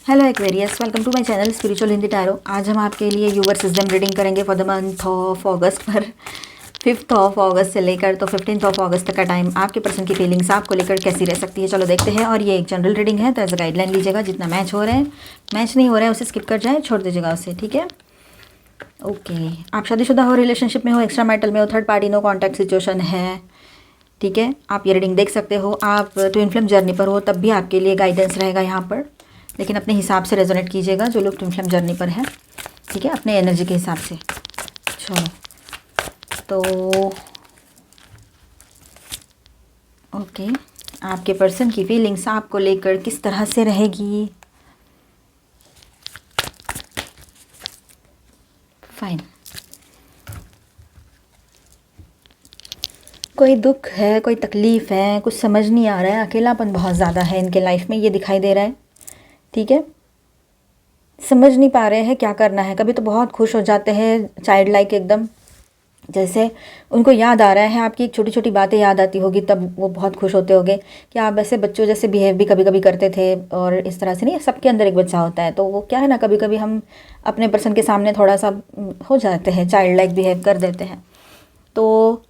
Hello Aquarius, welcome to my channel spiritual Hindi tarot. आज हम आपके लिए यूवर सिस्टम रीडिंग करेंगे for the month of August पर 5th ऑफ अगस्त से लेकर तो 15th ऑफ अगस्त तक का टाइम आपके पर्सन की फीलिंग्स आपको लेकर कैसी रह सकती है। चलो देखते हैं। और ये एक जनरल रीडिंग है तो एज अ गाइडलाइन लीजिएगा। जितना मैच हो रहा है, मैच नहीं हो रहा है उसे स्किप कर जाए, छोड़ दीजिएगा उसे, ठीक है। ओके, आप शादीशुदा हो, रिलेशनशिप में हो, एक्स्ट्रा मैरिटल में हो, third party no contact situation है, ठीक है। आप ये रीडिंग देख सकते हो। आप ट्विन फ्लेम जर्नी पर हो तब भी आपके लिए गाइडेंस रहेगा यहाँ पर, लेकिन अपने हिसाब से रेजोनेट कीजिएगा जो लोग ट्विन फ्लेम जर्नी पर है, ठीक है, अपने एनर्जी के हिसाब से। चलो तो ओके, आपके पर्सन की फीलिंग्स आपको लेकर किस तरह से रहेगी। फाइन, कोई दुख है, कोई तकलीफ़ है, कुछ समझ नहीं आ रहा है, अकेलापन बहुत ज़्यादा है इनके लाइफ में, ये दिखाई दे रहा है, ठीक है। समझ नहीं पा रहे हैं क्या करना है। कभी तो बहुत खुश हो जाते हैं, चाइल्ड लाइक एकदम, जैसे उनको याद आ रहा है, आपकी छोटी छोटी बातें याद आती होगी तब वो बहुत खुश होते होंगे कि आप ऐसे बच्चों जैसे बिहेव भी कभी कभी करते थे। और इस तरह से नहीं, सबके अंदर एक बच्चा होता है, तो वो क्या है ना, कभी कभी हम अपने पर्सन के सामने थोड़ा सा हो जाते हैं, चाइल्ड लाइक बिहेव कर देते हैं। तो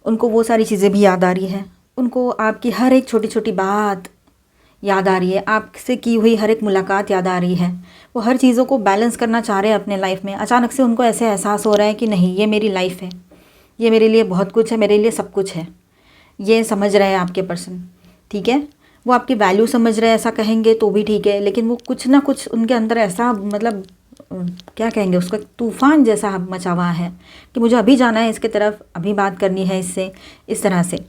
उनको वो सारी चीज़ें भी याद आ रही है, उनको आपकी हर एक छोटी छोटी बात याद आ रही है, आपसे की हुई हर एक मुलाकात याद आ रही है। वो हर चीज़ों को बैलेंस करना चाह रहे हैं अपने लाइफ में। अचानक से उनको ऐसे एहसास हो रहा है कि नहीं, ये मेरी लाइफ है, ये मेरे लिए बहुत कुछ है, मेरे लिए सब कुछ है, ये समझ रहे हैं आपके पर्सन, ठीक है। वो आपकी वैल्यू समझ रहे हैं, ऐसा कहेंगे तो भी ठीक है, लेकिन वो कुछ ना कुछ उनके अंदर ऐसा, मतलब क्या कहेंगे उसका, तूफान जैसा मचा हुआ है कि मुझे अभी जाना है इसके तरफ, अभी बात करनी है इससे, इस तरह से।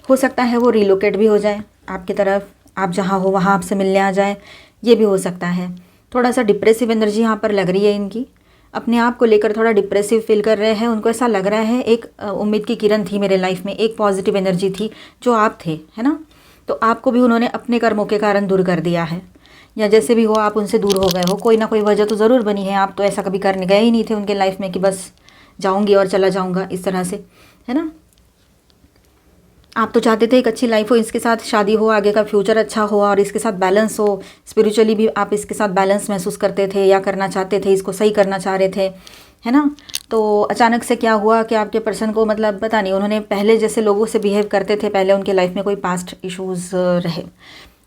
हो सकता है वो रिलोकेट भी हो जाए आपकी तरफ, आप जहाँ हो वहाँ आपसे मिलने आ जाए, ये भी हो सकता है। थोड़ा सा डिप्रेसिव एनर्जी यहाँ पर लग रही है इनकी, अपने आप को लेकर थोड़ा डिप्रेसिव फील कर रहे हैं। उनको ऐसा लग रहा है एक उम्मीद की किरण थी मेरे लाइफ में, एक पॉजिटिव एनर्जी थी जो आप थे, है ना। तो आपको भी उन्होंने अपने कर्मों के कारण दूर कर दिया है, या जैसे भी हो आप उनसे दूर हो गए हो, कोई ना कोई वजह तो ज़रूर बनी है। आप तो ऐसा कभी करने गए ही नहीं थे उनके लाइफ में कि बस जाऊँगी और चला जाऊँगा, इस तरह से, है ना। आप तो चाहते थे एक अच्छी लाइफ हो, इसके साथ शादी हो, आगे का फ्यूचर अच्छा हो और इसके साथ बैलेंस हो, स्पिरिचुअली भी आप इसके साथ बैलेंस महसूस करते थे या करना चाहते थे, इसको सही करना चाह रहे थे, है ना। तो अचानक से क्या हुआ कि आपके पर्सन को, मतलब पता नहीं, उन्होंने पहले जैसे लोगों से बिहेव करते थे, पहले उनके लाइफ में कोई पास्ट इश्यूज़ रहे,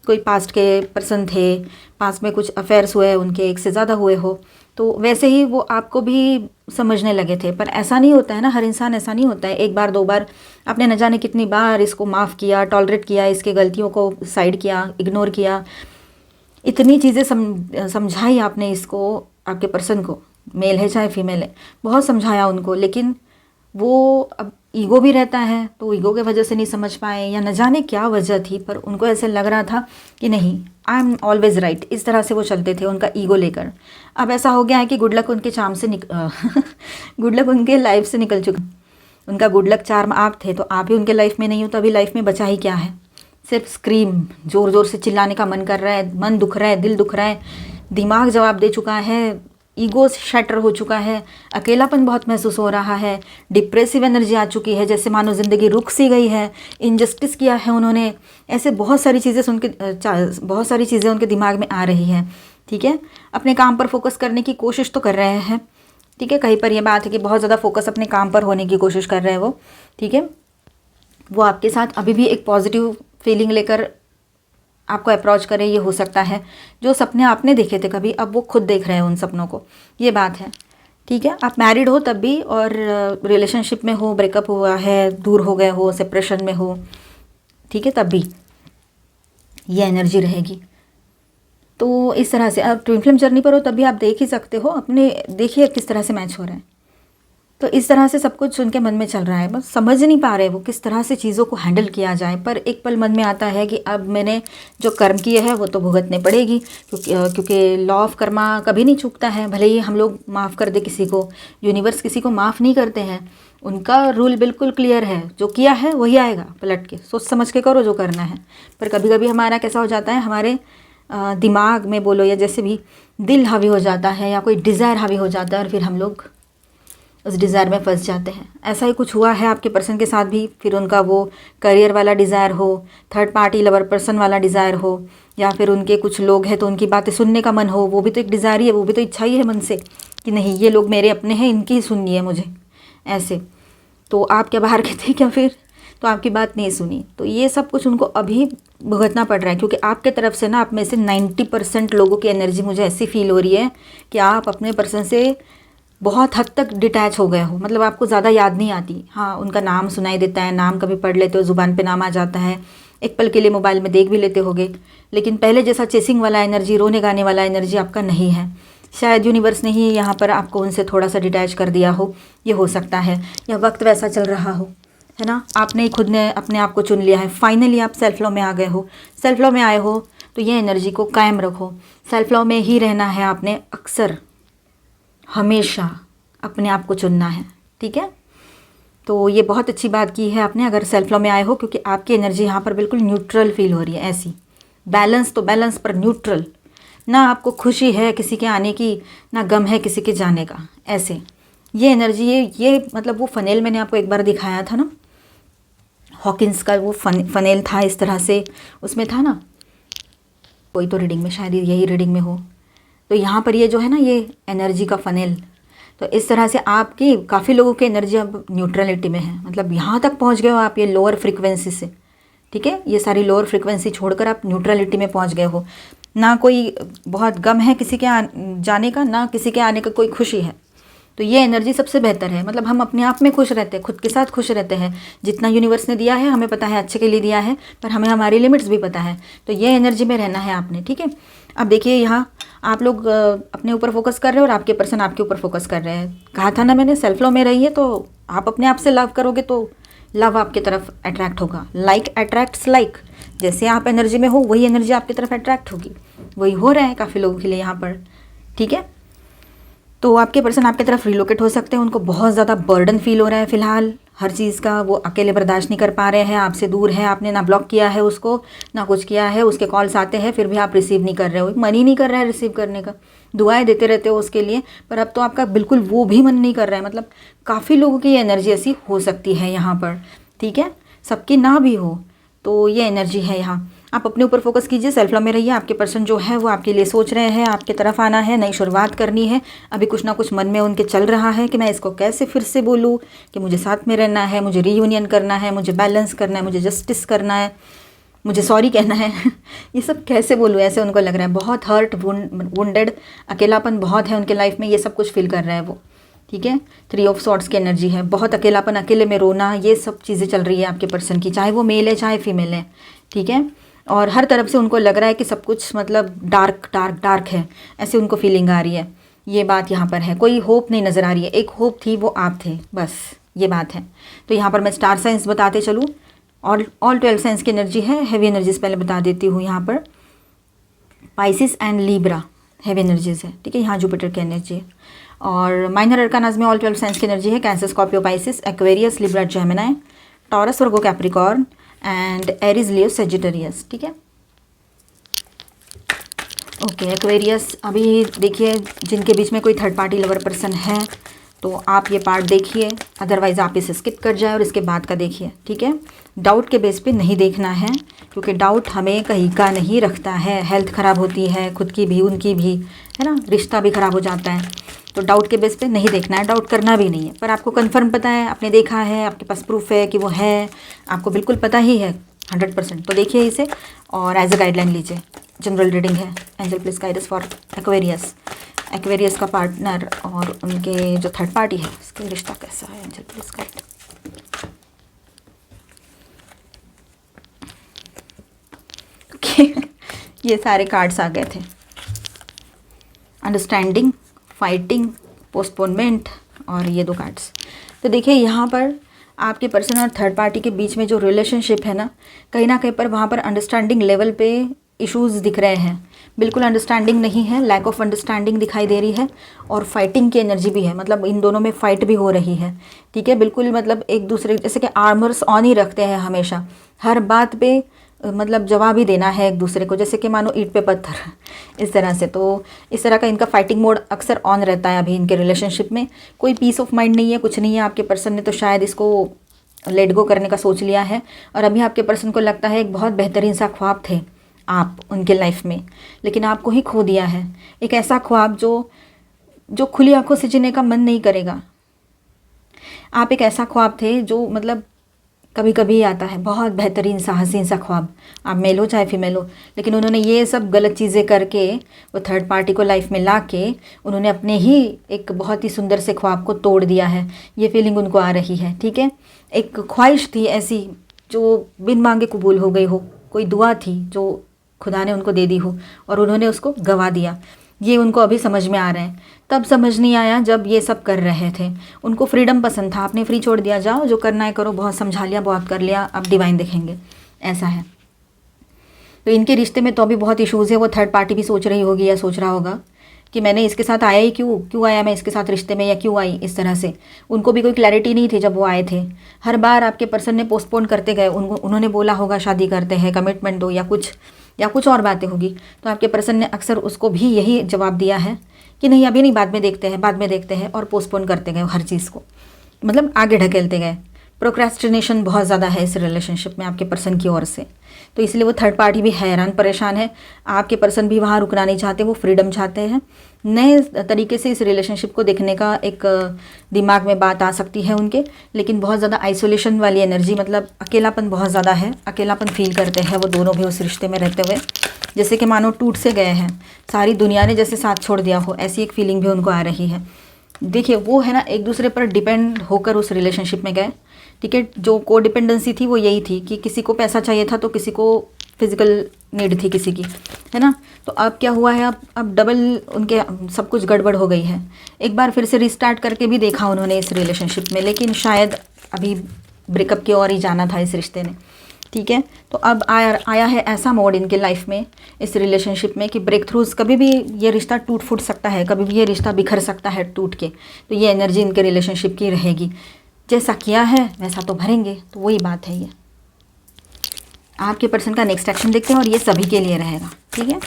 कोई पास्ट के पर्सन थे, पास्ट में कुछ अफेयर्स हुए उनके, एक से ज़्यादा हुए हो, तो वैसे ही वो आपको भी समझने लगे थे। पर ऐसा नहीं होता है ना, हर इंसान ऐसा नहीं होता है। एक बार दो बार आपने न जाने कितनी बार इसको माफ़ किया, टॉलरेट किया, इसके गलतियों को साइड किया, इग्नोर किया, इतनी चीज़ें समझाई आपने इसको, आपके पर्सन को, मेल है चाहे फीमेल है, बहुत समझाया उनको, लेकिन वो अब ईगो भी रहता है तो ईगो के वजह से नहीं समझ पाए, या न जाने क्या वजह थी, पर उनको ऐसे लग रहा था कि नहीं, आई एम ऑलवेज राइट, इस तरह से वो चलते थे उनका ईगो लेकर। अब ऐसा हो गया है कि गुड लक उनके चार्म से गुड लक उनके लाइफ से निकल चुका। उनका गुड लक चार्म आप थे, तो आप ही उनके लाइफ में नहीं हो, तो अभी लाइफ में बचा ही क्या है। सिर्फ स्क्रीम, ज़ोर ज़ोर से चिल्लाने का मन कर रहा है, मन दुख रहा है, दिल दुख रहा है, दिमाग जवाब दे चुका है, ईगो शैटर हो चुका है, अकेलापन बहुत महसूस हो रहा है, डिप्रेसिव एनर्जी आ चुकी है, जैसे मानो ज़िंदगी रुक सी गई है, इनजस्टिस किया है उन्होंने, ऐसे बहुत सारी चीज़ें सुन के बहुत सारी चीज़ें उनके दिमाग में आ रही हैं, ठीक है। अपने काम पर फोकस करने की कोशिश तो कर रहे हैं, ठीक है। कहीं पर यह बात है कि बहुत ज़्यादा फोकस अपने काम पर होने की कोशिश कर रहे हैं वो, ठीक है। वो आपके साथ अभी भी एक पॉजिटिव फीलिंग लेकर आपको अप्रोच करें, ये हो सकता है। जो सपने आपने देखे थे कभी, अब वो खुद देख रहे हैं उन सपनों को, ये बात है, ठीक है। आप मैरिड हो तब भी, और रिलेशनशिप में हो, ब्रेकअप हुआ है, दूर हो गए हो, सेपरेशन में हो, ठीक है, तब भी ये एनर्जी रहेगी। तो इस तरह से आप ट्विन फ्लेम जर्नी पर हो तब भी आप देख ही सकते हो, अपने देखिए किस तरह से मैच हो रहा है। तो इस तरह से सब कुछ उनके मन में चल रहा है, बस समझ नहीं पा रहे वो किस तरह से चीज़ों को हैंडल किया जाए। पर एक पल मन में आता है कि अब मैंने जो कर्म किए हैं वो तो भुगतने पड़ेगी, क्योंकि लॉ ऑफ कर्मा कभी नहीं चूकता है। भले ही हम लोग माफ़ कर दे किसी को, यूनिवर्स किसी को माफ़ नहीं करते हैं, उनका रूल बिल्कुल क्लियर है, जो किया है वही आएगा पलट के, सोच समझ के करो जो करना है। पर कभी कभी हमारा कैसा हो जाता है, हमारे दिमाग में बोलो या जैसे भी, दिल हावी हो जाता है या कोई डिज़ायर हावी हो जाता है, और फिर हम लोग उस डिज़ायर में फंस जाते हैं। ऐसा ही कुछ हुआ है आपके पर्सन के साथ भी। फिर उनका वो करियर वाला डिज़ायर हो, थर्ड पार्टी लवर पर्सन वाला डिज़ायर हो, या फिर उनके कुछ लोग हैं तो उनकी बातें सुनने का मन हो, वो भी तो एक डिज़ायर ही है, वो भी तो इच्छा ही है मन से कि नहीं ये लोग मेरे अपने हैं, इनकी ही सुननी है मुझे, ऐसे। तो आप क्या बाहर के थे क्या फिर? तो आपकी बात नहीं सुनी। तो ये सब कुछ उनको अभी भुगतना पड़ रहा है, क्योंकि आपके तरफ से ना, आप में से 90% लोगों की एनर्जी मुझे ऐसी फील हो रही है कि आप अपने पर्सन से बहुत हद तक डिटैच हो गए हो। मतलब आपको ज़्यादा याद नहीं आती। हाँ, उनका नाम सुनाई देता है, नाम कभी पढ़ लेते हो, ज़ुबान पे नाम आ जाता है, एक पल के लिए मोबाइल में देख भी लेते होगे, लेकिन पहले जैसा चेसिंग वाला एनर्जी, रोने गाने वाला एनर्जी आपका नहीं है। शायद यूनिवर्स ने ही यहाँ पर आपको उनसे थोड़ा सा डिटैच कर दिया हो, ये हो सकता है, या वक्त वैसा चल रहा हो, है ना। आपने खुद ने अपने आप को चुन लिया है, फाइनली आप सेल्फ लव में आ गए हो। सेल्फ लव में आए हो तो ये एनर्जी को कायम रखो। सेल्फ लव में ही रहना है आपने, अक्सर हमेशा अपने आप को चुनना है, ठीक है। तो ये बहुत अच्छी बात की है आपने, अगर सेल्फ लव में आए हो, क्योंकि आपकी एनर्जी यहाँ पर बिल्कुल न्यूट्रल फील हो रही है, ऐसी बैलेंस तो बैलेंस पर न्यूट्रल। ना आपको खुशी है किसी के आने की, ना गम है किसी के जाने का, ऐसे ये एनर्जी। ये मतलब वो फनेल मैंने आपको एक बार दिखाया था ना, हॉकिंस का वो फनेल था इस तरह से, उसमें था ना, कोई तो रीडिंग में, शायद यही रीडिंग में हो। तो यहाँ पर ये जो है ना, ये एनर्जी का फनेल, तो इस तरह से आपकी काफ़ी लोगों की एनर्जी अब न्यूट्रलिटी में है। मतलब यहाँ तक पहुँच गए हो आप, ये लोअर फ्रिक्वेंसी से, ठीक है, ये सारी लोअर फ्रिक्वेंसी छोड़कर आप न्यूट्रलिटी में पहुँच गए हो। ना कोई बहुत गम है किसी के जाने का, ना किसी के आने का कोई खुशी है। तो ये एनर्जी सबसे बेहतर है। मतलब हम अपने आप में खुश रहते हैं, खुद के साथ खुश रहते हैं। जितना यूनिवर्स ने दिया है हमें पता है अच्छे के लिए दिया है, पर हमें हमारी लिमिट्स भी पता है। तो ये एनर्जी में रहना है आपने, ठीक है। अब देखिए यहाँ आप लोग अपने ऊपर फोकस कर रहे हो और आपके पर्सन आपके ऊपर फोकस कर रहे हैं। कहा था ना मैंने, सेल्फ लव में रहिए, तो आप अपने आप से लव करोगे तो लव आपकी तरफ अट्रैक्ट होगा। लाइक अट्रैक्ट्स लाइक, जैसे आप एनर्जी में हो वही एनर्जी आपकी तरफ अट्रैक्ट होगी। वही हो रहा है काफ़ी लोगों के लिए यहाँ पर, ठीक है। तो आपके पर्सन आपकी तरफ रिलोकेट हो सकते हैं। उनको बहुत ज़्यादा बर्डन फील हो रहा है फ़िलहाल हर चीज़ का, वो अकेले बर्दाश्त नहीं कर पा रहे हैं, आपसे दूर है, आपने ना ब्लॉक किया है उसको, ना कुछ किया है, उसके कॉल्स आते हैं फिर भी आप रिसीव नहीं कर रहे हो, मन ही नहीं कर रहा है रिसीव करने का। दुआएं देते रहते हो उसके लिए, पर अब तो आपका बिल्कुल वो भी मन नहीं कर रहा है। मतलब काफ़ी लोगों की एनर्जी ऐसी हो सकती है यहाँ पर, ठीक है, सबकी ना भी हो, तो ये एनर्जी है यहाँ। आप अपने ऊपर फोकस कीजिए, सेल्फ लव में रहिए। आपके पर्सन जो है वो आपके लिए सोच रहे हैं, आपके तरफ आना है, नई शुरुआत करनी है। अभी कुछ ना कुछ मन में उनके चल रहा है कि मैं इसको कैसे फिर से बोलूँ कि मुझे साथ में रहना है, मुझे रीयूनियन करना है, मुझे बैलेंस करना है, मुझे जस्टिस करना है, मुझे सॉरी कहना है ये सब कैसे बोलूँ, ऐसे उनको लग रहा है। बहुत हर्ट, वुंडेड, अकेलापन बहुत है उनके लाइफ में, ये सब कुछ फील कर रहा है वो, ठीक है। 3 ऑफ सॉर्ड्स की एनर्जी है, बहुत अकेलापन, अकेले में रोना, ये सब चीज़ें चल रही है आपके पर्सन की, चाहे वो मेल है चाहे फीमेल है, ठीक है। और हर तरफ से उनको लग रहा है कि सब कुछ मतलब डार्क डार्क डार्क है, ऐसे उनको फीलिंग आ रही है। ये बात यहाँ पर है, कोई होप नहीं नज़र आ रही है। एक होप थी, वो आप थे, बस ये बात है। तो यहाँ पर मैं स्टार साइंस बताते चलूँ, ऑल 12 साइंस की एनर्जी है। हैवी एनर्जीज पहले बता देती हूँ। यहाँ पर Pisces and Libra heavy energies है, ठीक है। यहाँ जुपिटर की एनर्जी है। और माइनर अरकानाज में ऑल 12 साइंस की एनर्जी है, cancer, Scorpio, Pisces, Aquarius, Libra, Gemini, taurus, Virgo, Capricorn and Aries, Leo, Sagittarius, ठीक है। ओके, एक्वेरियस, अभी देखिए जिनके बीच में कोई थर्ड पार्टी लवर पर्सन है तो आप ये पार्ट देखिए, अदरवाइज़ आप इसे स्किप कर जाए और इसके बाद का देखिए, ठीक है। डाउट के बेस पे नहीं देखना है, क्योंकि डाउट हमें कहीं का नहीं रखता है। हेल्थ ख़राब होती है, खुद की भी उनकी भी, है ना, रिश्ता भी ख़राब हो जाता है। तो डाउट के बेस पे नहीं देखना है, डाउट करना भी नहीं है। पर आपको कंफर्म पता है, आपने देखा है, आपके पास प्रूफ है कि वो है, आपको बिल्कुल पता ही है 100%, तो देखिए इसे और एज अ गाइडलाइन लीजिए। जनरल रीडिंग है। Angel please guide us for Aquarius. Aquarius का पार्टनर और उनके जो थर्ड पार्टी है उसके रिश्ता कैसा है, एंजल प्लीज गाइड। ये सारे कार्ड्स आ गए थे, अंडरस्टैंडिंग, फाइटिंग, पोस्टपोनमेंट और ये 2 कार्ड्स। तो देखिए यहाँ पर आपके पर्सन और थर्ड पार्टी के बीच में जो रिलेशनशिप है ना कहीं पर वहाँ पर अंडरस्टैंडिंग लेवल पे इश्यूज दिख रहे हैं। बिल्कुल अंडरस्टैंडिंग नहीं है, लैक ऑफ अंडरस्टैंडिंग दिखाई दे रही है। और फाइटिंग की एनर्जी भी है, मतलब इन दोनों में फाइट भी हो रही है, ठीक है। बिल्कुल मतलब एक दूसरे, जैसे कि आर्मर्स ऑन ही रखते हैं हमेशा, हर बात पे मतलब जवाब ही देना है एक दूसरे को, जैसे कि मानो ईंट पे पत्थर इस तरह से। तो इस तरह का इनका फाइटिंग मोड अक्सर ऑन रहता है अभी इनके रिलेशनशिप में। कोई पीस ऑफ माइंड नहीं है, कुछ नहीं है। आपके पर्सन ने तो शायद इसको लेट गो करने का सोच लिया है, और अभी आपके पर्सन को लगता है एक बहुत बेहतरीन सा ख्वाब थे आप उनके लाइफ में, लेकिन आपको ही खो दिया है। एक ऐसा ख्वाब जो खुली आंखों से जीने का मन नहीं करेगा। आप एक ऐसा ख्वाब थे जो मतलब कभी कभी आता है, बहुत बेहतरीन सा हसीन सा ख्वाब, आप मेल हो चाहे फीमेल हो, लेकिन उन्होंने ये सब गलत चीज़ें करके, वो थर्ड पार्टी को लाइफ में ला के उन्होंने अपने ही एक बहुत ही सुंदर से ख्वाब को तोड़ दिया है। ये फीलिंग उनको आ रही है, ठीक है। एक ख्वाहिश थी ऐसी जो बिन मांगे कबूल हो गई हो, कोई दुआ थी जो खुदा ने उनको दे दी हो और उन्होंने उसको गंवा दिया। ये उनको अभी समझ में आ रहा है, तब समझ नहीं आया जब ये सब कर रहे थे। उनको फ्रीडम पसंद था, आपने फ्री छोड़ दिया, जाओ जो करना है करो, बहुत समझा लिया, बहुत कर लिया, अब डिवाइन देखेंगे, ऐसा है। तो इनके रिश्ते में तो अभी बहुत इश्यूज़ है। वो थर्ड पार्टी भी सोच रही होगी या सोच रहा होगा कि मैंने इसके साथ आया ही क्यों आया मैं इसके साथ रिश्ते में, या क्यों आई इस तरह से। उनको भी कोई क्लैरिटी नहीं थी जब वो आए थे। हर बार आपके पर्सन ने पोस्टपोन करते गए, उन्होंने बोला होगा शादी करते हैं, कमिटमेंट दो, या कुछ और बातें होगी। तो आपके पर्सन ने अक्सर उसको भी यही जवाब दिया है कि नहीं अभी नहीं, बाद में देखते हैं, और पोस्टपोन करते गए हर चीज़ को, मतलब आगे ढकेलते गए। प्रोक्रेस्टिनेशन बहुत ज़्यादा है इस रिलेशनशिप में आपके पर्सन की ओर से, तो इसलिए वो थर्ड पार्टी भी हैरान परेशान है। आपके पर्सन भी वहाँ रुकना नहीं चाहते, वो फ्रीडम चाहते हैं। नए तरीके से इस रिलेशनशिप को देखने का एक दिमाग में बात आ सकती है उनके, लेकिन बहुत ज़्यादा आइसोलेशन वाली एनर्जी, मतलब अकेलापन बहुत ज़्यादा है, अकेलापन फील करते हैं वो दोनों भी उस रिश्ते में रहते हुए, जैसे कि मानो टूट से गए हैं, सारी दुनिया ने जैसे साथ छोड़ दिया हो, ऐसी एक फीलिंग भी उनको आ रही है। देखिए वो है ना, एक दूसरे पर डिपेंड होकर उस रिलेशनशिप में गए, ठीक है। जो को डिपेंडेंसी थी वो यही थी कि किसी को पैसा चाहिए था तो किसी को फिजिकल नीड थी किसी की, है ना। तो अब क्या हुआ है, अब डबल उनके सब कुछ गड़बड़ हो गई है। एक बार फिर से रिस्टार्ट करके भी देखा उन्होंने इस रिलेशनशिप में, लेकिन शायद अभी ब्रेकअप की ओर ही जाना था इस रिश्ते ने, ठीक है। तो अब आया है ऐसा मोड इनके लाइफ में, इस रिलेशनशिप में, कि ब्रेक थ्रूज, कभी भी ये रिश्ता टूट फूट सकता है, कभी भी ये रिश्ता बिखर सकता है टूट के। तो ये एनर्जी इनके रिलेशनशिप की रहेगी, जैसा किया है वैसा तो भरेंगे, तो वही बात है। ये आपके पर्सन का नेक्स्ट एक्शन देखते हैं, और ये सभी के लिए रहेगा, ठीक है।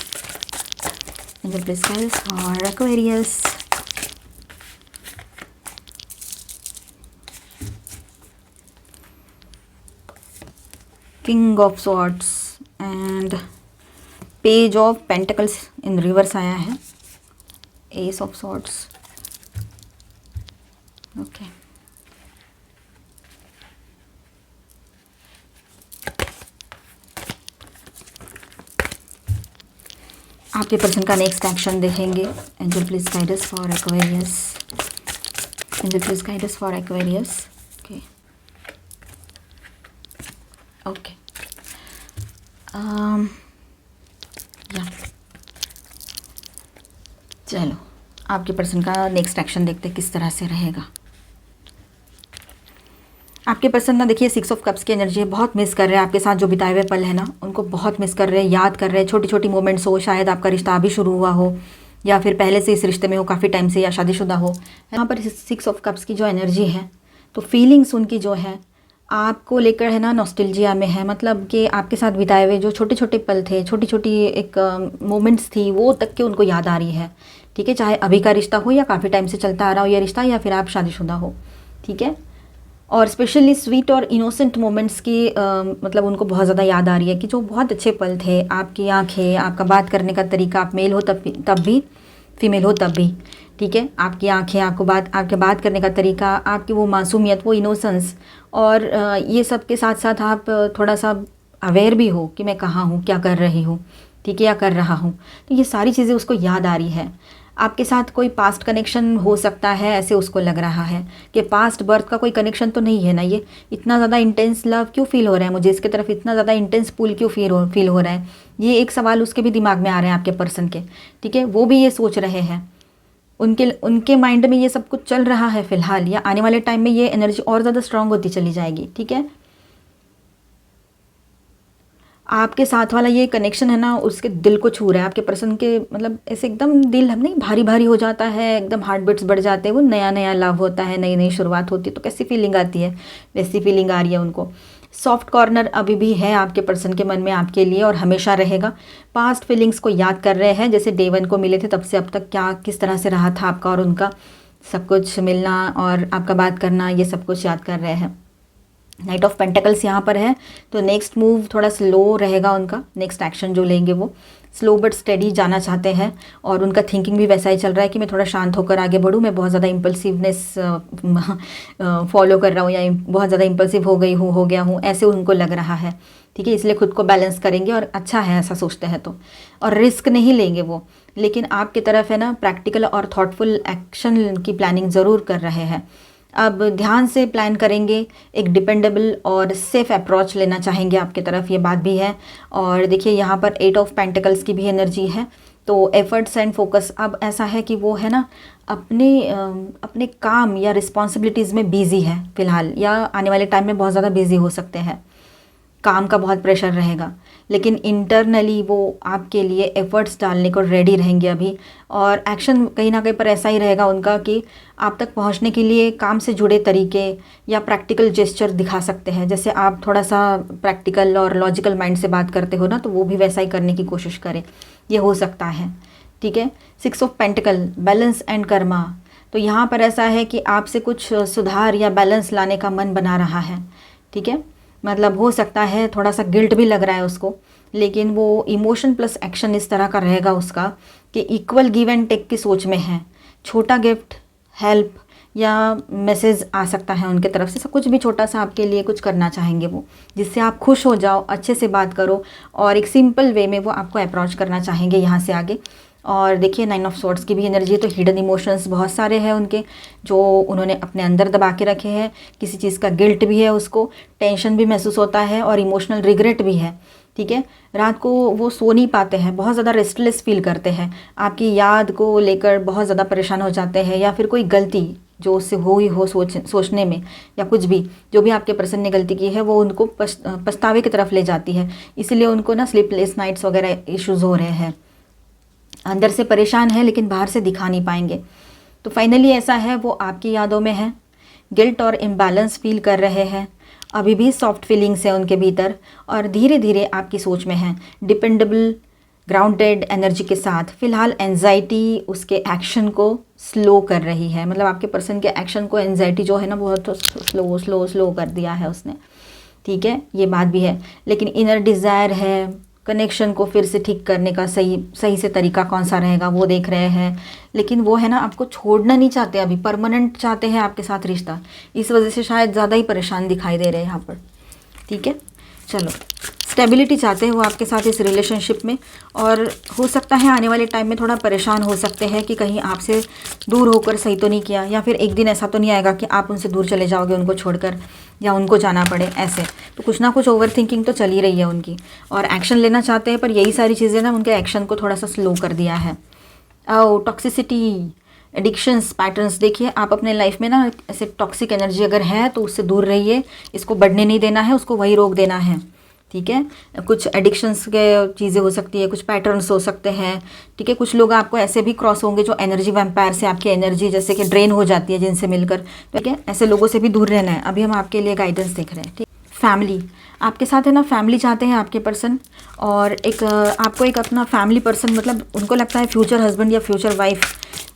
Angel please guides for Aquarius. King of swords and page of pentacles in reverse आया है, एस ऑफ सॉर्ड्स, ओके। आपके पर्सन का नेक्स्ट एक्शन देखेंगे। Angel please guide us for Aquarius, angel please guide us for Aquarius, okay okay. या चलो आपके person का next action देखते किस तरह से रहेगा। आपके पर्सन ना, देखिए 6 ऑफ कप्स की एनर्जी है, बहुत मिस कर रहे हैं आपके साथ जो बिताए हुए पल है ना, उनको बहुत मिस कर रहे हैं, याद कर रहे हैं। छोटी छोटी मोमेंट्स हो, शायद आपका रिश्ता अभी शुरू हुआ हो या फिर पहले से इस रिश्ते में हो काफ़ी टाइम से, या शादीशुदा हो। यहाँ पर 6 ऑफ कप्स की जो एनर्जी है, तो फीलिंग्स उनकी जो है आपको लेकर है ना, नॉस्टैल्जिया में है। मतलब कि आपके साथ बिताए हुए जो छोटे छोटे पल थे, छोटी छोटी एक मोमेंट्स थी, वो तक के उनको याद आ रही है, ठीक है। चाहे अभी का रिश्ता हो या काफ़ी टाइम से चलता आ रहा हो ये रिश्ता, या फिर आप शादीशुदा हो, ठीक है। और स्पेशली स्वीट और इनोसेंट मोमेंट्स की मतलब उनको बहुत ज़्यादा याद आ रही है, कि जो बहुत अच्छे पल थे। आपकी आंखें, आपका बात करने का तरीका, आप मेल हो तब भी फीमेल हो तब भी, ठीक है। आपकी आंखें, आपके बात करने का तरीका, आपकी वो मासूमियत, वो इनोसेंस, और ये सब के साथ साथ आप थोड़ा सा अवेयर भी हो कि मैं कहाँ हूँ, क्या कर रही हूँ, ठीक है, या कर रहा हूँ। तो ये सारी चीज़ें उसको याद आ रही है। आपके साथ कोई पास्ट कनेक्शन हो सकता है, ऐसे उसको लग रहा है कि पास्ट बर्थ का कोई कनेक्शन तो नहीं है ना। ये इतना ज़्यादा इंटेंस लव क्यों फील हो रहा है मुझे, इसके तरफ इतना ज़्यादा इंटेंस पुल क्यों फील हो रहा है, ये एक सवाल उसके भी दिमाग में आ रहे हैं आपके पर्सन के, ठीक है। वो भी ये सोच रहे हैं, उनके माइंड में ये सब कुछ चल रहा है फ़िलहाल, या आने वाले टाइम में ये एनर्जी और ज़्यादा स्ट्रांग होती चली जाएगी, ठीक है। आपके साथ वाला ये कनेक्शन है ना, उसके दिल को छू रहा है आपके पर्सन के, मतलब ऐसे एकदम दिल हम नहीं भारी भारी हो जाता है, एकदम हार्ट बीट्स बढ़ जाते हैं। वो नया नया लव होता है, नई नई शुरुआत होती है, तो कैसी फीलिंग आती है, वैसी फीलिंग आ रही है उनको। सॉफ्ट कॉर्नर अभी भी है आपके पर्सन के मन में आपके लिए और हमेशा रहेगा। पास्ट फीलिंग्स को याद कर रहे हैं, जैसे डे 1 को मिले थे तब से अब तक क्या किस तरह से रहा था आपका और उनका, सब कुछ मिलना और आपका बात करना, ये सब कुछ याद कर रहे हैं। नाइट ऑफ पेंटिकल्स यहाँ पर है, तो नेक्स्ट मूव थोड़ा स्लो रहेगा उनका, नेक्स्ट एक्शन जो लेंगे वो स्लो बट स्टेडी जाना चाहते हैं। और उनका थिंकिंग भी वैसा ही चल रहा है कि मैं थोड़ा शांत होकर आगे बढ़ूँ, मैं बहुत ज़्यादा इम्पल्सिवनेस फॉलो कर रहा हूँ या बहुत ज़्यादा इम्पल्सिव हो गया हूँ, ऐसे उनको लग रहा है। ठीक है, इसलिए खुद को बैलेंस करेंगे और अच्छा है ऐसा सोचते हैं तो। और रिस्क नहीं लेंगे वो, लेकिन आपकी तरफ है ना प्रैक्टिकल और थॉटफुल एक्शन की प्लानिंग ज़रूर कर रहे हैं। अब ध्यान से प्लान करेंगे, एक डिपेंडेबल और सेफ अप्रोच लेना चाहेंगे आपकी तरफ, ये बात भी है। और देखिए यहाँ पर 8 ऑफ पेंटिकल्स की भी एनर्जी है, तो एफर्ट्स एंड फोकस अब ऐसा है कि वो है ना अपने काम या रिस्पॉन्सिबिलिटीज़ में बिज़ी है फ़िलहाल, या आने वाले टाइम में बहुत ज़्यादा बिज़ी हो सकते हैं, काम का बहुत प्रेशर रहेगा। लेकिन इंटरनली वो आपके लिए एफ़र्ट्स डालने को रेडी रहेंगे अभी। और एक्शन कहीं ना कहीं पर ऐसा ही रहेगा उनका कि आप तक पहुंचने के लिए काम से जुड़े तरीके या प्रैक्टिकल जेस्चर दिखा सकते हैं। जैसे आप थोड़ा सा प्रैक्टिकल और लॉजिकल माइंड से बात करते हो ना, तो वो भी वैसा ही करने की कोशिश करें, ये हो सकता है। ठीक है, 6 of pentacle, balance and Karma, तो यहाँ पर ऐसा है कि आपसे कुछ सुधार या बैलेंस लाने का मन बना रहा है। ठीक है, मतलब हो सकता है थोड़ा सा गिल्ट भी लग रहा है उसको, लेकिन वो इमोशन प्लस एक्शन इस तरह का रहेगा उसका कि इक्वल गिव एंड टेक की सोच में है। छोटा गिफ्ट, हेल्प या मैसेज आ सकता है उनके तरफ से, सब कुछ भी छोटा सा आपके लिए कुछ करना चाहेंगे वो, जिससे आप खुश हो जाओ, अच्छे से बात करो और एक सिंपल वे में वो आपको अप्रोच करना चाहेंगे यहाँ से आगे। और देखिए 9 ऑफ स्वॉर्ड्स की भी एनर्जी है, तो हिडन इमोशंस बहुत सारे हैं उनके जो उन्होंने अपने अंदर दबा के रखे हैं। किसी चीज़ का गिल्ट भी है, उसको टेंशन भी महसूस होता है और इमोशनल रिग्रेट भी है। ठीक है, रात को वो सो नहीं पाते हैं, बहुत ज़्यादा रेस्टलेस फील करते हैं, आपकी याद को लेकर बहुत ज़्यादा परेशान हो जाते हैं, या फिर कोई गलती जो उससे हुई हो सोचने में, या कुछ भी जो भी आपके पर्सन ने गलती की है वो उनको पछतावे की तरफ ले जाती है। इसीलिए उनको ना स्लीपलेस नाइट्स वगैरह इश्यूज़ हो रहे हैं, अंदर से परेशान है लेकिन बाहर से दिखा नहीं पाएंगे। तो फाइनली ऐसा है, वो आपकी यादों में है, गिल्ट और इम्बैलेंस फील कर रहे हैं, अभी भी सॉफ्ट फीलिंग्स है उनके भीतर और धीरे धीरे आपकी सोच में है। डिपेंडेबल ग्राउंडेड एनर्जी के साथ फ़िलहाल एंजाइटी उसके एक्शन को स्लो कर रही है, मतलब आपके पर्सन के एक्शन को एंजाइटी जो है ना बहुत स्लो कर दिया है उसने। ठीक है, ये बात भी है, लेकिन इनर डिज़ायर है कनेक्शन को फिर से ठीक करने का, सही से तरीका कौन सा रहेगा वो देख रहे हैं। लेकिन वो है ना आपको छोड़ना नहीं चाहते, अभी परमानेंट चाहते हैं आपके साथ रिश्ता, इस वजह से शायद ज़्यादा ही परेशान दिखाई दे रहे हैं यहाँ पर। ठीक है, चलो स्टेबिलिटी चाहते हैं वो आपके साथ इस रिलेशनशिप में, और हो सकता है आने वाले टाइम में थोड़ा परेशान हो सकते हैं कि कहीं आपसे दूर होकर सही तो नहीं किया, या फिर एक दिन ऐसा तो नहीं आएगा कि आप उनसे दूर चले जाओगे उनको छोड़कर, या उनको जाना पड़े ऐसे। तो कुछ ना कुछ ओवर थिंकिंग तो चल ही रही है उनकी, और एक्शन लेना चाहते हैं, पर यही सारी चीज़ें ना उनके एक्शन को थोड़ा सा स्लो कर दिया है। टॉक्सिसिटी, एडिक्शंस, पैटर्न्स, देखिए आप अपने लाइफ में ना ऐसे टॉक्सिक एनर्जी अगर है तो उससे दूर रहिए, इसको बढ़ने नहीं देना है, उसको वही रोक देना है। ठीक है, कुछ एडिक्शंस के चीज़ें हो सकती है, कुछ पैटर्न्स हो सकते हैं। ठीक है, कुछ लोग आपको ऐसे भी क्रॉस होंगे जो एनर्जी वैम्पायर से आपकी एनर्जी जैसे कि ड्रेन हो जाती है जिनसे मिलकर। ठीक है, ऐसे लोगों से भी दूर रहना है। अभी हम आपके लिए गाइडेंस देख रहे हैं। ठीक, फैमिली आपके साथ है ना, फैमिली चाहते हैं आपके पर्सन, और एक आपको एक अपना फैमिली पर्सन, मतलब उनको लगता है फ्यूचर हस्बैंड या फ्यूचर वाइफ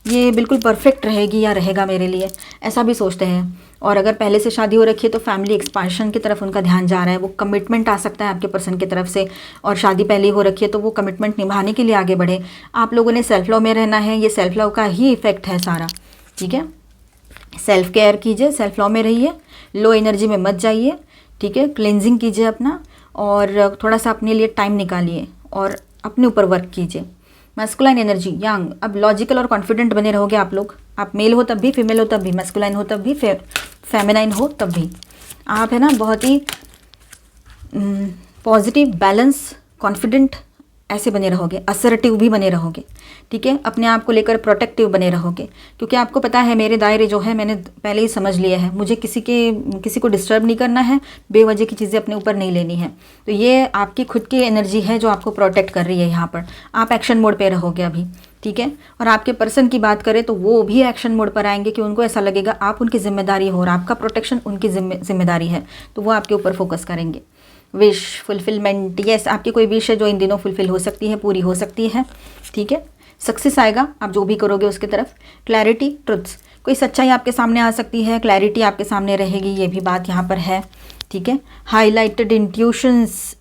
ये बिल्कुल परफेक्ट रहेगी या रहेगा मेरे लिए, ऐसा भी सोचते हैं। और अगर पहले से शादी हो रखी है तो फैमिली एक्सपांशन की तरफ उनका ध्यान जा रहा है, वो कमिटमेंट आ सकता है आपके पर्सन की तरफ से, और शादी पहले हो रखी है तो वो कमिटमेंट निभाने के लिए आगे बढ़े। आप लोगों ने सेल्फ लव में रहना है, ये सेल्फ लव का ही इफेक्ट है सारा। ठीक है, सेल्फ केयर कीजिए, सेल्फ लव में रहिए, लो एनर्जी में मत जाइए। ठीक है, क्लेंजिंग कीजिए अपना, और थोड़ा सा अपने लिए टाइम निकालिए और अपने ऊपर वर्क कीजिए। मैस्कुलाइन एनर्जी, यंग, अब लॉजिकल और कॉन्फिडेंट बने रहोगे आप लोग। आप मेल हो तब भी, फीमेल हो तब भी, मैस्कुलाइन हो तब भी, फेमिनाइन हो तब भी, आप है ना बहुत ही पॉजिटिव, बैलेंस, कॉन्फिडेंट ऐसे बने रहोगे, असर्टिव भी बने रहोगे। ठीक है, अपने आप को लेकर प्रोटेक्टिव बने रहोगे, क्योंकि आपको पता है मेरे दायरे जो है मैंने पहले ही समझ लिए हैं, मुझे किसी को डिस्टर्ब नहीं करना है, बेवजह की चीज़ें अपने ऊपर नहीं लेनी है। तो ये आपकी खुद की एनर्जी है जो आपको प्रोटेक्ट कर रही है यहाँ पर। आप एक्शन मोड पे रहोगे अभी। ठीक है। और आपके पर्सन की बात करें तो वो भी एक्शन मोड पर आएंगे कि उनको ऐसा लगेगा आप उनकी जिम्मेदारी हो और आपका प्रोटेक्शन उनकी जिम्मेदारी है, तो वो आपके ऊपर फोकस करेंगे। विश फुलफिलमेंट, यस, आपकी कोई विश है जो इन दिनों फुलफिल हो सकती है, पूरी हो सकती है, ठीक है। सक्सेस आएगा आप जो भी करोगे उसके तरफ। क्लैरिटी, ट्रुथ्स, कोई सच्चाई आपके सामने आ सकती है, क्लैरिटी आपके सामने रहेगी, ये भी बात यहाँ पर है, ठीक है। हाइटेंड इंट्यूशंस,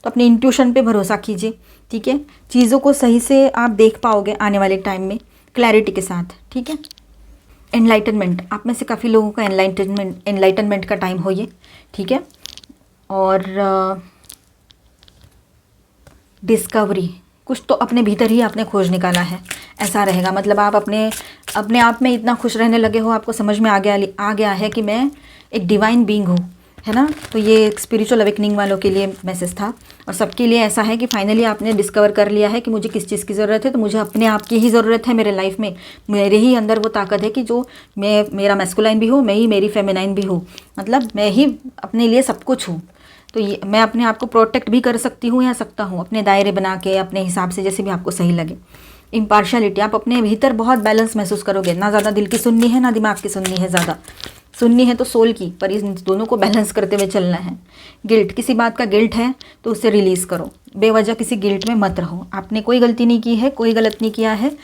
तो अपने इंट्यूशन पे भरोसा कीजिए, ठीक है। चीज़ों को सही से आप देख पाओगे आने वाले टाइम में क्लैरिटी के साथ, ठीक है। एनलाइटनमेंट, आप में से काफ़ी लोगों का एनलाइटनमेंट का टाइम हो ये, ठीक है। और डिस्कवरी, कुछ तो अपने भीतर ही आपने खोज निकाला है, ऐसा रहेगा। मतलब आप अपने आप में इतना खुश रहने लगे हो, आपको समझ में आ गया है कि मैं एक डिवाइन बीइंग हूँ, है ना। तो ये एक स्पिरिचुअल अवेकनिंग वालों के लिए मैसेज था, और सबके लिए ऐसा है कि फाइनली आपने डिस्कवर कर लिया है कि मुझे किस चीज़ की ज़रूरत है। तो मुझे अपने आप की ही ज़रूरत है मेरे लाइफ में, मेरे ही अंदर वो ताकत है कि जो मेरा मैस्कुलाइन भी हूँ, मैं ही मेरी फेमिनाइन भी हूँ, मतलब मैं ही अपने लिए सब कुछ हूँ। तो ये मैं अपने आप को प्रोटेक्ट भी कर सकती हूँ या सकता हूँ, अपने दायरे बना के, अपने हिसाब से, जैसे भी आपको सही लगे। इम्पार्शियलिटी, आप अपने भीतर बहुत बैलेंस महसूस करोगे, ना ज़्यादा दिल की सुननी है ना दिमाग की सुननी है, ज़्यादा सुननी है तो सोल की, पर इन दोनों को बैलेंस करते हुए चलना है। गिल्ट, किसी बात का गिल्ट है तो उसे रिलीज़ करो, बेवजह किसी गिल्ट में मत रहो। आपने कोई गलती नहीं की है, कोई गलत नहीं किया है,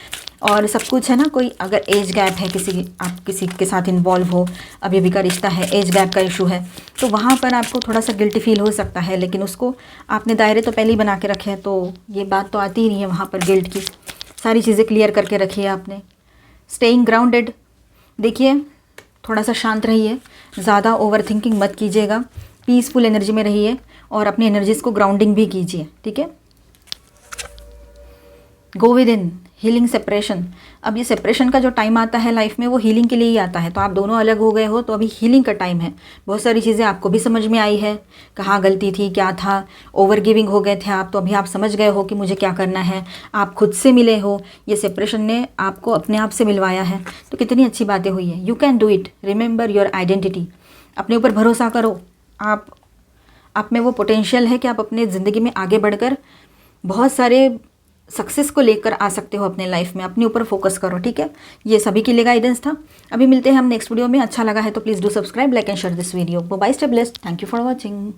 और सब कुछ है ना। कोई अगर एज गैप है, आप किसी के साथ इन्वॉल्व हो, अभी भी का रिश्ता है, एज गैप का इशू है, तो वहाँ पर आपको थोड़ा सा गिल्टी फील हो सकता है, लेकिन उसको आपने दायरे तो पहले ही बना के रखे हैं, तो ये बात तो आती ही नहीं है वहाँ पर गिल्ट की। सारी चीज़ें क्लियर करके रखी है आपने। स्टेइंग ग्राउंडेड, देखिए थोड़ा सा शांत रहिए, ज़्यादा ओवर थिंकिंग मत कीजिएगा, पीसफुल एनर्जी में रहिए, और अपनी एनर्जीज़ को ग्राउंडिंग भी कीजिए, ठीक है। Go with in, healing separation, अब ये सेपरेशन का जो टाइम आता है लाइफ में, वो हीलिंग के लिए ही आता है। तो आप दोनों अलग हो गए हो, तो अभी हीलिंग का टाइम है। बहुत सारी चीज़ें आपको भी समझ में आई है, कहाँ गलती थी, क्या था, ओवर गिविंग हो गए थे आप, तो अभी आप समझ गए हो कि मुझे क्या करना है, आप खुद से मिले हो, ये सेपरेशन ने आपको अपने आप से मिलवाया है, तो कितनी अच्छी बातें हुई है। You can do it, remember your identity, अपने ऊपर भरोसा करो, आप में वो पोटेंशियल है कि आप अपने ज़िंदगी में आगे बढ़कर बहुत सारे सक्सेस को लेकर आ सकते हो अपने लाइफ में। अपने ऊपर फोकस करो, ठीक है। ये सभी के लिए गाइडेंस था। अभी मिलते हैं हम नेक्स्ट वीडियो में। अच्छा लगा है तो please do subscribe, like and share this video. Bye, stay blessed, thank you for watching.